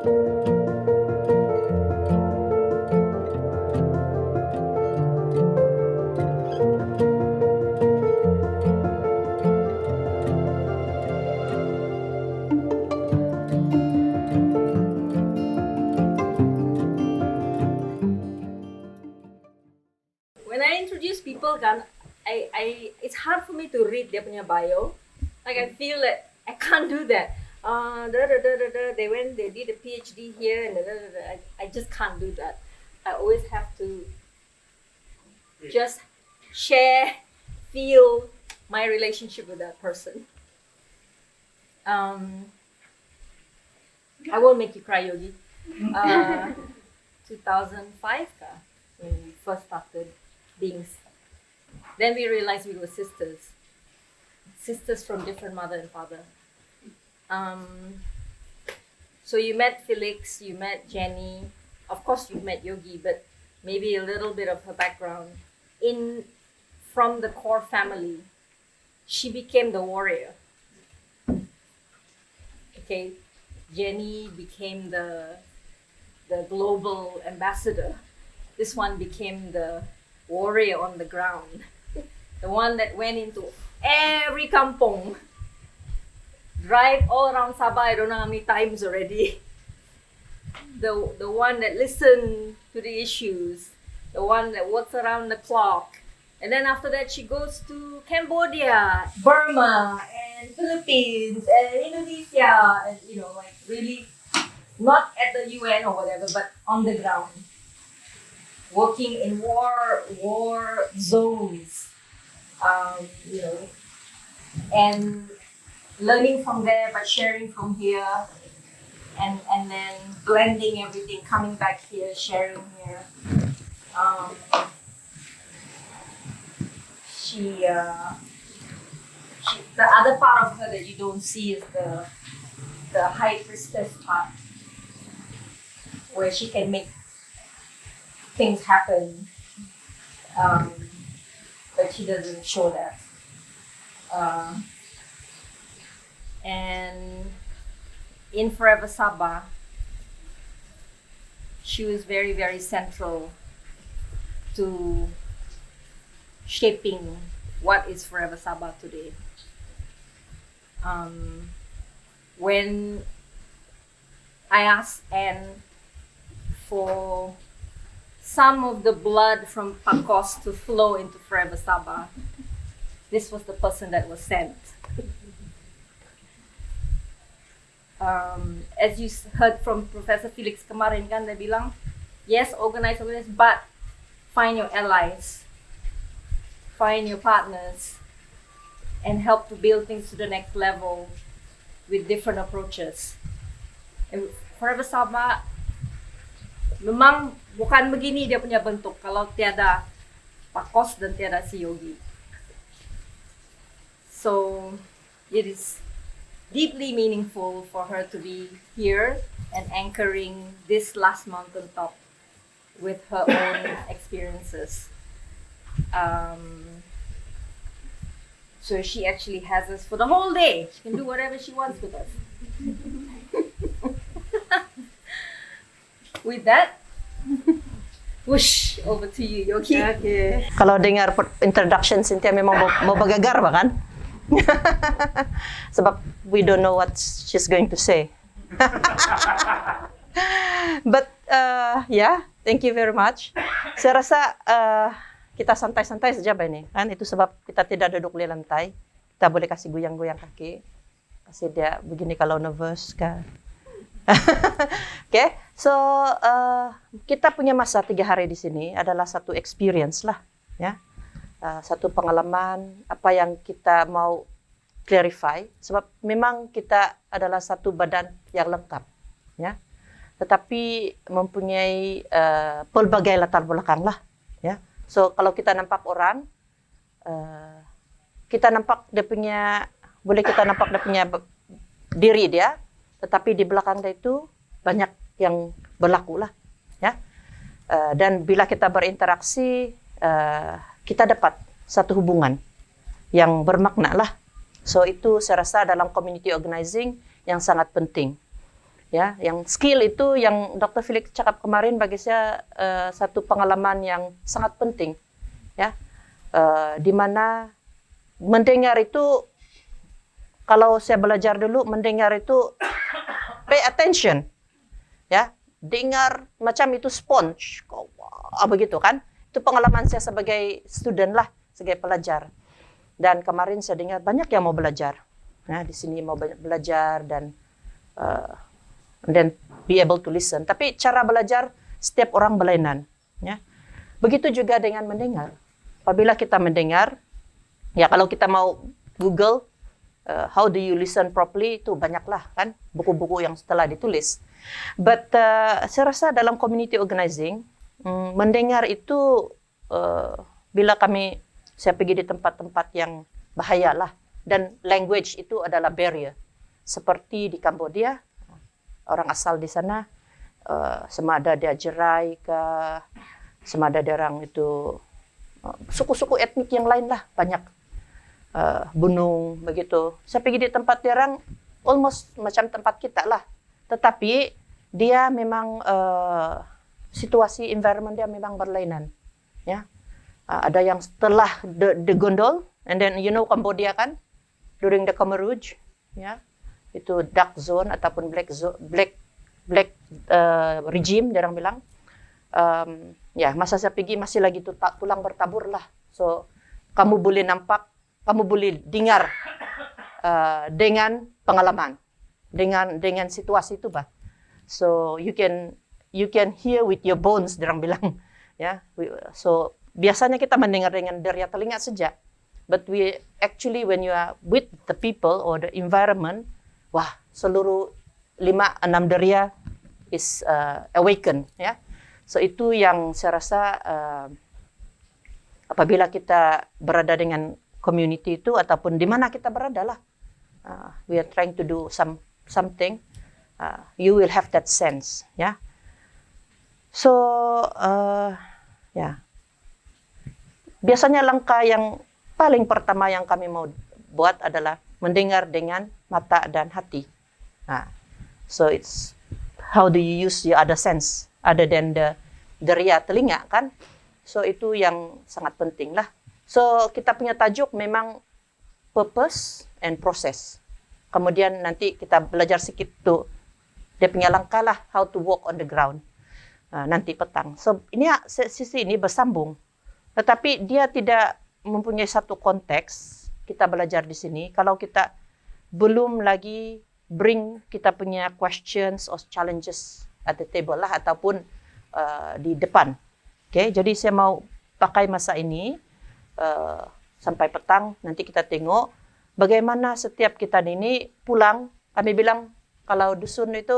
When I introduce people kan, it's hard for me to read their punya bio. Like I feel that I can't do that. They went, they did a PhD here, and I just can't do that. I always have to just share, feel my relationship with that person. I won't make you cry, Yogi. 2005 ka, when we first started being. Then we realized we were sisters from different mother and father. So you met Felix, you met Jenny, of course you met Yogi, but maybe a little bit of her background. From the core family, she became the warrior. Okay, Jenny became the global ambassador. This one became the warrior on the ground. The one that went into every kampong. Drive all around Sabah, I don't know how many times already. The one that listened to the issues. The one that works around the clock. And then after that, she goes to Cambodia, Burma, and Philippines, and Indonesia, and like really, not at the UN or whatever, but on the ground, working in war zones, and learning from there, but sharing from here, and then blending everything, coming back here, sharing here. The other part of her that you don't see is the high priestess part, where she can make things happen, but she doesn't show that. And in Forever Sabah, she was very, very central to shaping what is Forever Sabah today. When I asked Anne for some of the blood from Pakos to flow into Forever Sabah, this was the person that was sent. As you heard from Professor Felix kemarin kan, dia bilang, yes, organize, but find your allies, find your partners, and help to build things to the next level with different approaches. And Forever Sabah, memang bukan begini dia punya bentuk kalau tiada Pakos dan tiada si Yogi. So it is deeply meaningful for her to be here and anchoring this last mountaintop with her own experiences. So she actually has us for the whole day. She can do whatever she wants with us. With that, whoosh, over to you, Yogi. Okay. Kalau dengar introduction Cynthia memang mau bagagar bahkan. Sebab we don't know what she's going to say. But yeah, thank you very much. Saya rasa kita santai-santai saja ini kan, itu sebab kita tidak duduk di lantai. Kita boleh kasih goyang-goyang kaki, kasih dia begini kalau nervous kan. Okay, so kita punya masa 3 hari di sini adalah satu experience lah, ya, satu pengalaman apa yang kita mau clarify. Sebab memang kita adalah satu badan yang lengkap, ya, tetapi mempunyai pelbagai latar belakang lah, ya. So kalau kita nampak orang, kita nampak dia punya, boleh kita nampak dia punya diri dia, tetapi di belakang dia itu banyak yang berlaku lah, ya. Dan bila kita berinteraksi, kita dapat satu hubungan yang bermakna lah. So itu saya rasa dalam community organizing yang sangat penting. Ya, yang skill itu yang Dr. Felix cakap kemarin bagi saya satu pengalaman yang sangat penting, ya, di mana mendengar itu, kalau saya belajar dulu mendengar itu pay attention, ya, dengar macam itu sponge, begitu kan? Itu pengalaman saya sebagai student lah, sebagai pelajar. Dan kemarin saya dengar banyak yang mau belajar, ya, di sini mau belajar dan then be able to listen. Tapi cara belajar setiap orang berlainan, ya. Begitu juga dengan mendengar. Apabila kita mendengar, ya kalau kita mau Google how do you listen properly, itu banyaklah kan buku-buku yang telah ditulis. But saya rasa dalam community organizing, mendengar itu bila saya pergi di tempat-tempat yang bahaya lah, dan language itu adalah barrier. Seperti di Cambodia, orang asal di sana, sama ada dia Jerai ke, sama ada dia orang itu suku-suku etnik yang lain lah, banyak. Bunung begitu. Saya pergi di tempat dia orang almost macam tempat kita lah. Tetapi dia memang situasi environment dia memang berlainan, ya. Ada yang setelah the gondol, and then Cambodia kan during the Khmer Rouge, ya. Itu dark zone ataupun black regime, dia orang bilang. Ya, masa saya pergi masih lagi tulang bertabur lah. So kamu boleh nampak, kamu boleh dengar dengan pengalaman, dengan situasi itu, bah. So you can hear with your bones, dia orang bilang, ya. So biasanya kita mendengar dengan dari telinga saja, but we actually when you are with the people or the environment, wah, seluruh 5-6 deria is awakened, ya. So itu yang saya rasa apabila kita berada dengan community itu ataupun di mana kita berada lah, we are trying to do something, you will have that sense, ya. So ya, biasanya langkah yang paling pertama yang kami mau buat adalah mendengar dengan mata dan hati. So it's how do you use your other sense other than the ria telinga kan? So itu yang sangat penting lah. So kita punya tajuk memang purpose and process. Kemudian nanti kita belajar sedikit tuh dia punya langkah lah, how to walk on the ground. Nanti petang. So ini sisi ini bersambung. Tetapi dia tidak mempunyai satu konteks kita belajar di sini kalau kita belum lagi bring kita punya questions or challenges at the table lah ataupun di depan. Okay, jadi saya mau pakai masa ini sampai petang, nanti kita tengok bagaimana setiap kita ini pulang. Kami bilang kalau dusun itu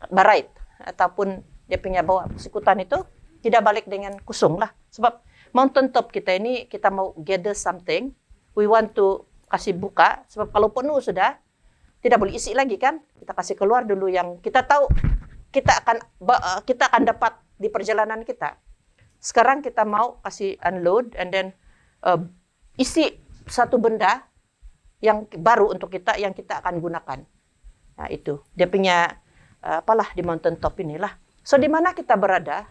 barait ataupun dia punya bawa persekutuan itu tidak balik dengan kosong lah. Sebab mountain top kita ini kita mau gather something, we want to kasih buka. Sebab kalau penuh sudah tidak boleh isi lagi kan. Kita kasih keluar dulu yang kita tahu kita akan dapat di perjalanan kita. Sekarang kita mau kasih unload and then isi satu benda yang baru untuk kita yang kita akan gunakan. Nah itu dia punya apalah di mountain top inilah. So di mana kita berada?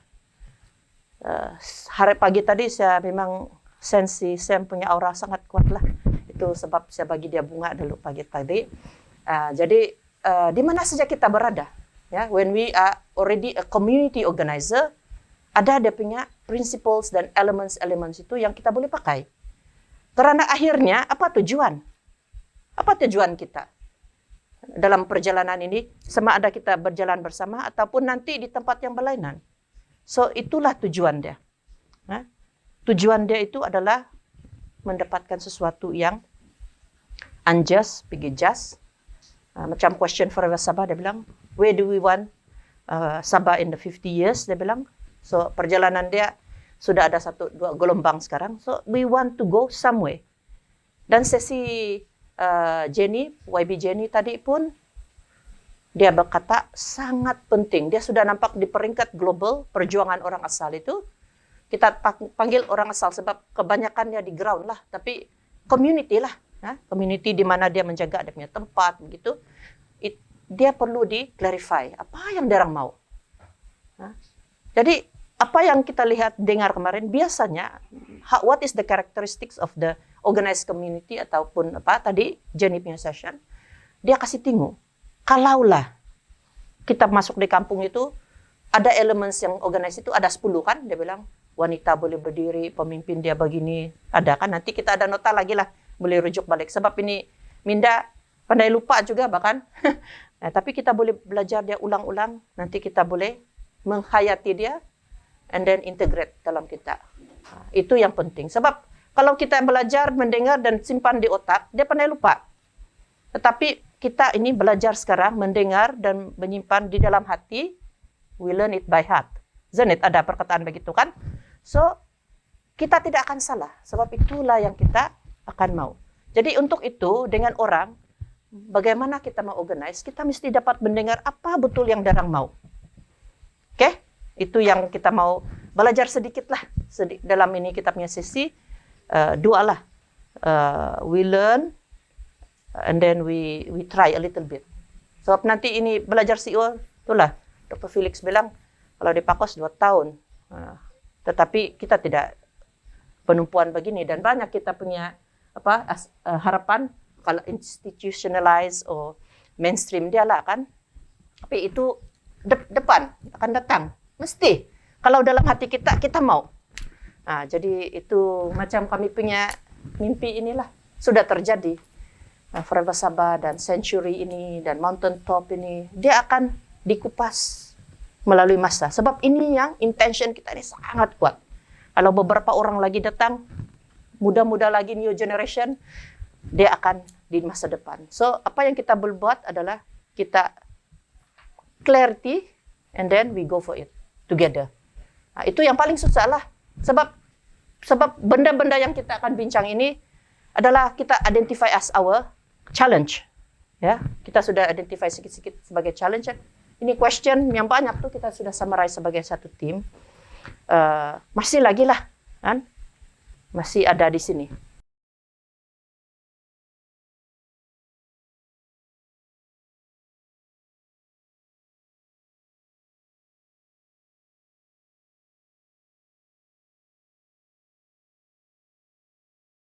Hari pagi tadi saya memang sensi saya punya aura sangat kuat lah. Itu sebab saya bagi dia bunga dulu pagi tadi. Jadi di mana saja kita berada, ya, when we are already a community organizer, ada dia punya principles dan elements itu yang kita boleh pakai. Karena akhirnya apa tujuan? Apa tujuan kita dalam perjalanan ini? Sama ada kita berjalan bersama ataupun nanti di tempat yang berlainan. So itulah tujuan dia. Tujuan dia itu adalah mendapatkan sesuatu yang unjust, pergi just. Macam question forever Sabah, dia bilang, where do we want Sabah in the 50 years, dia bilang. So perjalanan dia sudah ada 1-2 gelombang sekarang. So we want to go somewhere. Dan sesi Jenny, YB Jenny tadi pun, dia berkata sangat penting. Dia sudah nampak di peringkat global perjuangan orang asal itu. Kita panggil orang asal sebab kebanyakannya di ground lah. Tapi community lah. Community di mana dia menjaga dia punya tempat begitu. dia perlu di-clarify apa yang dia orang mau. Jadi apa yang kita lihat dengar kemarin biasanya what is the characteristics of the organized community ataupun apa tadi Jenny punya session, dia kasih tengok kalaulah kita masuk di kampung itu ada elements yang organized itu ada 10 kan, dia bilang wanita boleh berdiri, pemimpin dia begini, ada kan, nanti kita ada nota lagi lah, boleh rujuk balik. Sebab ini Minda pandai lupa juga bahkan, nah, tapi kita boleh belajar dia ulang-ulang, nanti kita boleh menghayati dia, and then integrate dalam kita. Nah, itu yang penting. Sebab kalau kita belajar, mendengar, dan simpan di otak, dia pandai lupa. Tetapi kita ini belajar sekarang, mendengar dan menyimpan di dalam hati, we learn it by heart. Zenit ada perkataan begitu kan? So, kita tidak akan salah. Sebab itulah yang kita akan mau. Jadi untuk itu, dengan orang, bagaimana kita mau organize, kita mesti dapat mendengar apa betul yang darang mau. Oke? Itu yang kita mau belajar sedikit lah. Dalam ini kita punya sesi, dua lah. We learn, and then we try a little bit. Sebab nanti ini belajar CEO, itulah. Dr. Felix bilang, kalau di Pakos 2 tahun. Tetapi kita tidak penumpuan begini. Dan banyak kita punya harapan, kalau institutionalize atau mainstream dia lah kan. Tapi itu depan, akan datang. Mesti. Kalau dalam hati kita, kita mau. Nah, jadi itu macam kami punya mimpi inilah. Sudah terjadi. Forever Sabah dan Century ini, dan Mountain Top ini, dia akan dikupas melalui masa. Sebab ini yang intention kita ini sangat kuat. Kalau beberapa orang lagi datang, muda-muda lagi, new generation, dia akan di masa depan. So, apa yang kita buat adalah kita clarity, and then we go for it together. Nah, itu yang paling susah lah. Sebab benda-benda yang kita akan bincang ini adalah kita identify as our challenge. Ya, kita sudah identify sikit-sikit sebagai challenge. Ini question yang banyak tuh kita sudah summarize sebagai satu tim. Masih lagi lah, kan? Masih ada di sini.